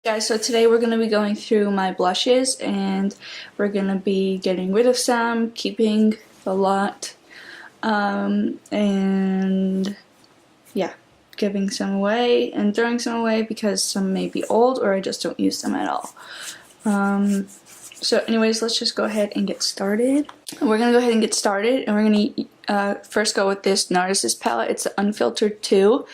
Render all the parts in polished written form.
Guys, so today we're going to be going through my blushes and we're going to be getting rid of some, keeping a lot, and yeah, giving some away and throwing some away because some may be old or I just don't use them at all. So anyways, let's just go ahead and get started. We're going to go ahead and get started, and we're going to first go with this Narcissus palette. It's the Unfiltered 2.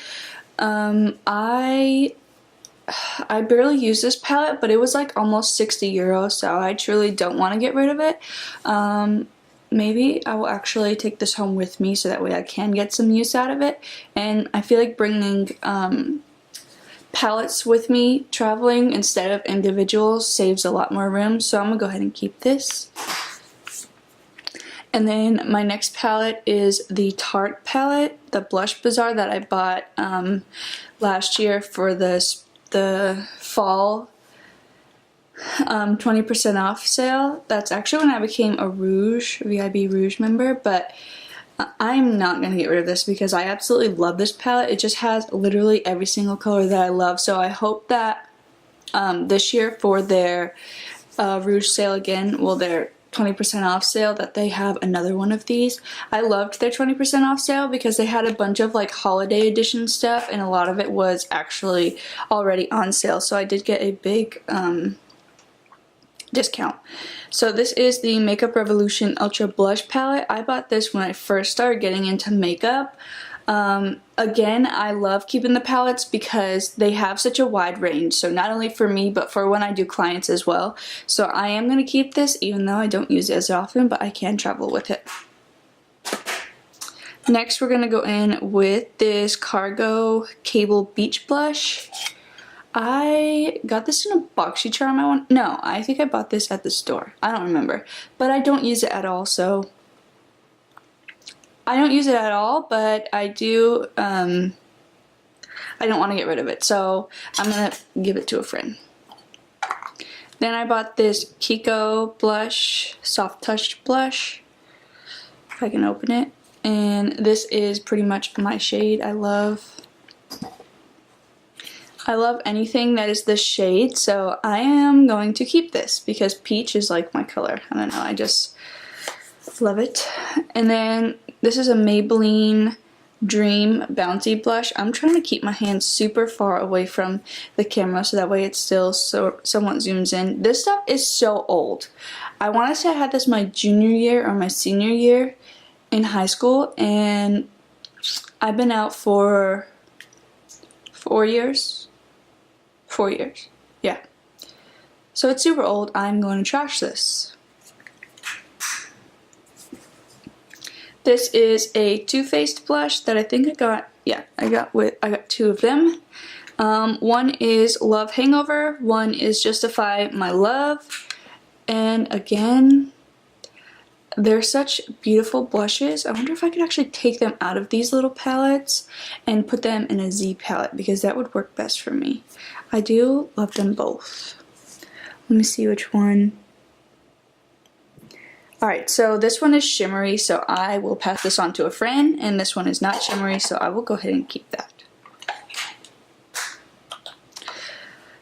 I barely use this palette, but it was like almost 60 euros, so I truly don't want to get rid of it. Maybe I will actually take this home with me so that way I can get some use out of it. And I feel like bringing palettes with me traveling instead of individuals saves a lot more room, so I'm gonna go ahead and keep this. And then my next palette is the Tarte palette, the Blush Bazaar that I bought last year for the fall 20% off sale. That's actually when I became a VIB Rouge member, but I'm not going to get rid of this because I absolutely love this palette. It just has literally every single color that I love, so I hope that this year for their Rouge sale again, well, their 20% off sale, that they have another one of these. I loved their 20% off sale because they had a bunch of like holiday edition stuff, and a lot of it was actually already on sale, so I did get a big discount. So this is the Makeup Revolution Ultra Blush Palette. I bought this when I first started getting into makeup. Again, I love keeping the palettes because they have such a wide range, so not only for me but for when I do clients as well. So I am going to keep this even though I don't use it as often, but I can travel with it. Next we're going to go in with this Cargo Cable Beach Blush. I got this in a BoxyCharm. No, I think I bought this at the store. I don't remember, but I don't use it at all, so I don't use it at all, but I do, I don't want to get rid of it, so I'm going to give it to a friend. Then I bought this Kiko blush, Soft Touch blush, if I can open it, and this is pretty much my shade. I love anything that is this shade, so I am going to keep this because peach is like my color. I don't know, I just love it. And then this is a Maybelline Dream Bouncy Blush. I'm trying to keep my hands super far away from the camera so that way it still somewhat zooms in. This stuff is so old. I want to say I had this my junior year or my senior year in high school, and I've been out for 4 years. 4 years. Yeah. So it's super old. I'm going to trash this. This is a Too Faced blush that I think I got, yeah, I got two of them. One is Love Hangover, one is Justify My Love, and again, they're such beautiful blushes. I wonder if I could actually take them out of these little palettes and put them in a Z palette because that would work best for me. I do love them both. Let me see which one. Alright, so this one is shimmery, so I will pass this on to a friend, and this one is not shimmery, so I will go ahead and keep that.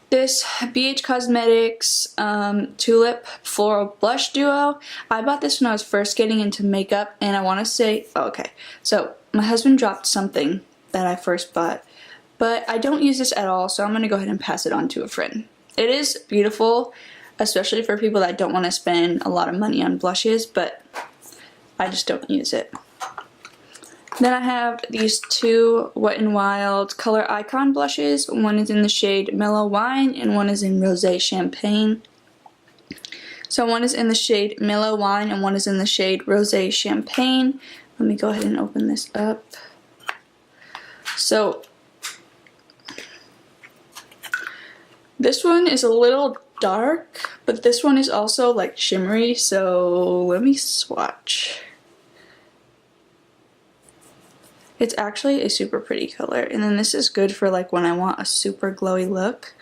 This BH Cosmetics Tulip Floral Blush Duo. I bought this when I was first getting into makeup, and I want to say, oh, okay, so my husband dropped something that I first bought, but I don't use this at all, so I'm going to go ahead and pass it on to a friend. It is beautiful, especially for people that don't want to spend a lot of money on blushes, but I just don't use it. Then I have these two Wet n Wild Color Icon blushes. One is in the shade Mellow Wine and one is in Rosé Champagne. So one is in the shade Mellow Wine and one is in the shade Rosé Champagne. Let me go ahead and open this up. So this one is a little dark, but this one is also like shimmery, so let me swatch. It's actually a super pretty color, and then this is good for like when I want a super glowy look.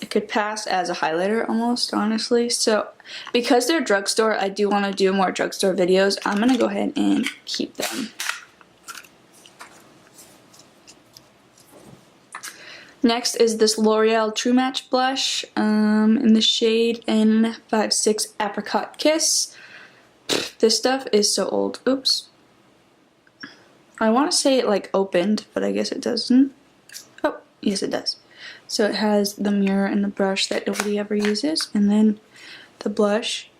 It could pass as a highlighter almost, honestly. So because they're drugstore, I do want to do more drugstore videos. I'm gonna go ahead and keep them. Next is this L'Oreal True Match blush in the shade N56 Apricot Kiss. This stuff is so old. Oops. I want to say it like opened, but I guess it doesn't. Oh, yes it does. So it has the mirror and the brush that nobody ever uses, and then the blush.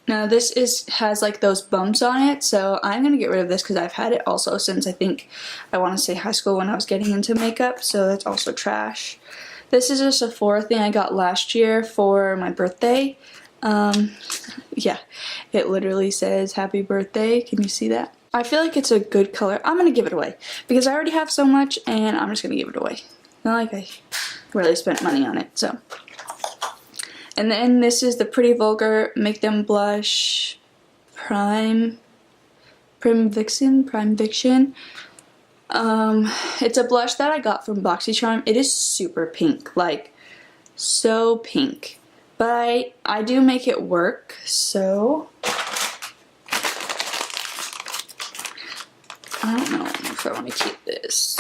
Now this has like those bumps on it, so I'm going to get rid of this because I've had it also since I want to say high school when I was getting into makeup, so that's also trash. This is a Sephora thing I got last year for my birthday. Yeah, it literally says happy birthday. Can you see that? I feel like it's a good color. I'm going to give it away because I already have so much and I'm just going to give it away. Not like I really spent money on it, so. And then this is the Pretty Vulgar Make Them Blush Prime Vixen. It's a blush that I got from BoxyCharm. It is super pink, like so pink. But I do make it work, so I don't know if I want to keep this.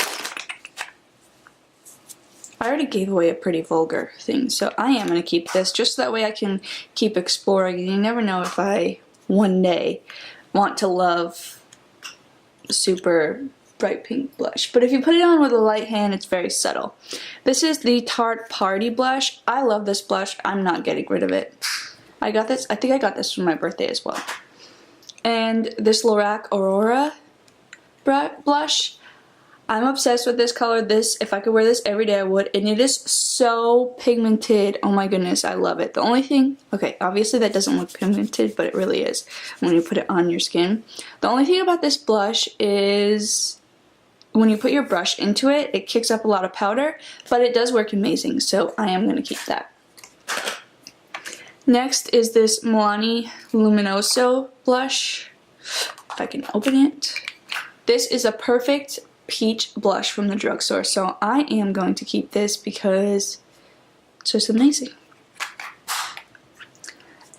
I already gave away a Pretty Vulgar thing, so I am going to keep this just so that way I can keep exploring. And you never know if I one day want to love super bright pink blush. But if you put it on with a light hand, it's very subtle. This is the Tarte Party Blush. I love this blush. I'm not getting rid of it. I think I got this for my birthday as well. And this Lorac Aurora blush. I'm obsessed with this color. If I could wear this every day, I would. And it is so pigmented. Oh my goodness, I love it. The only thing, okay, obviously that doesn't look pigmented, but it really is when you put it on your skin. The only thing about this blush is when you put your brush into it, it kicks up a lot of powder, but it does work amazing, so I am going to keep that. Next is this Milani Luminoso blush. If I can open it. This is a perfect peach blush from the drugstore, so I am going to keep this because it's just amazing.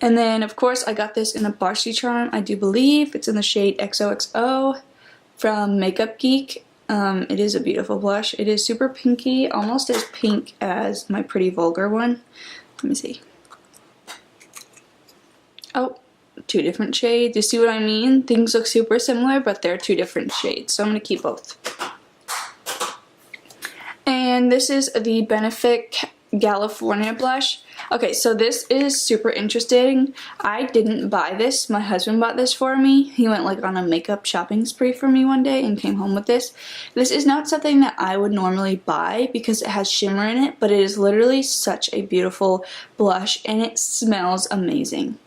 And then of course I got this in a BoxyCharm. I do believe it's in the shade XOXO from Makeup Geek. It is a beautiful blush. It is super pinky, almost as pink as my Pretty Vulgar one. Let me see. Oh, two different shades. You see what I mean? Things look super similar, but they're two different shades. So I'm going to keep both. And this is the Benefit California blush. Okay, so this is super interesting. I didn't buy this. My husband bought this for me. He went like on a makeup shopping spree for me one day and came home with this. This is not something that I would normally buy because it has shimmer in it, but it is literally such a beautiful blush and it smells amazing.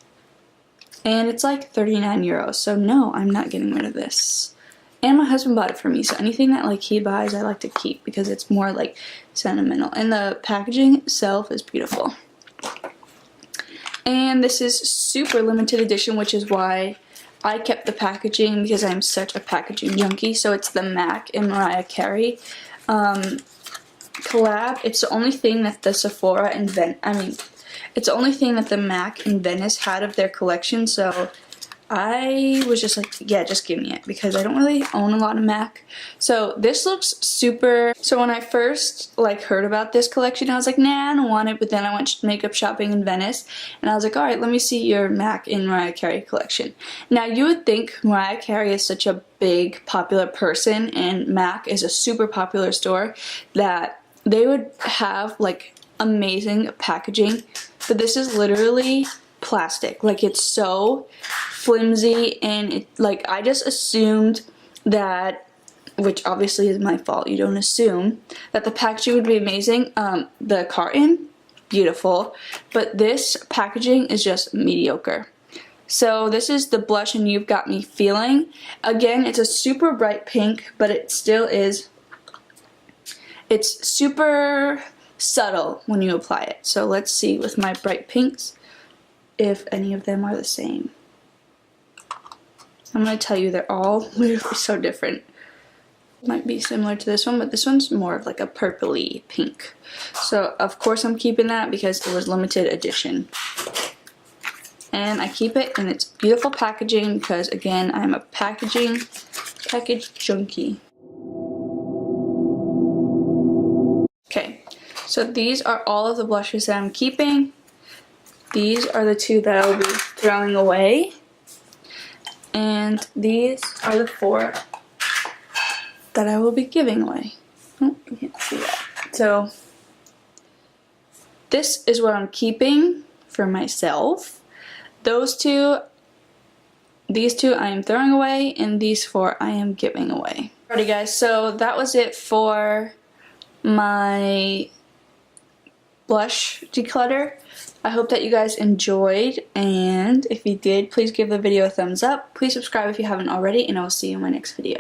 And it's like 39 euros, so no, I'm not getting rid of this. And my husband bought it for me, so anything that like he buys I like to keep because it's more like sentimental. And the packaging itself is beautiful. And this is super limited edition, which is why I kept the packaging because I'm such a packaging junkie. So it's the MAC and Mariah Carey collab. It's the only thing that the Sephora and it's the only thing that the MAC in Venice had of their collection, so I was just like, yeah, just give me it because I don't really own a lot of MAC. So this looks super. So when I first like heard about this collection, I was like, nah, I don't want it. But then I went makeup shopping in Venice and I was like, all right, let me see your MAC and Mariah Carey collection. Now you would think Mariah Carey is such a big popular person and MAC is a super popular store that they would have like amazing packaging, but this is literally plastic. Like it's so flimsy and it, like I just assumed that, which obviously is my fault, you don't assume that the packaging would be amazing. The carton, beautiful, but this packaging is just mediocre. So this is the blush and You've Got Me Feeling. Again, it's a super bright pink, but it still is, it's super subtle when you apply it. So let's see with my bright pinks if any of them are the same. I'm going to tell you they're all literally so different. Might be similar to this one, but this one's more of like a purpley pink. So of course I'm keeping that because it was limited edition. And I keep it in its beautiful packaging because again, I'm a package junkie. Okay, So these are all of the blushes that I'm keeping. These are the 2 that I will be throwing away. And these are the 4 that I will be giving away. Oh, you can't see that. So this is what I'm keeping for myself. These 2 I am throwing away, and these 4 I am giving away. Alrighty guys, so that was it for my blush declutter. I hope that you guys enjoyed, and if you did, please give the video a thumbs up. Please subscribe if you haven't already, and I will see you in my next video.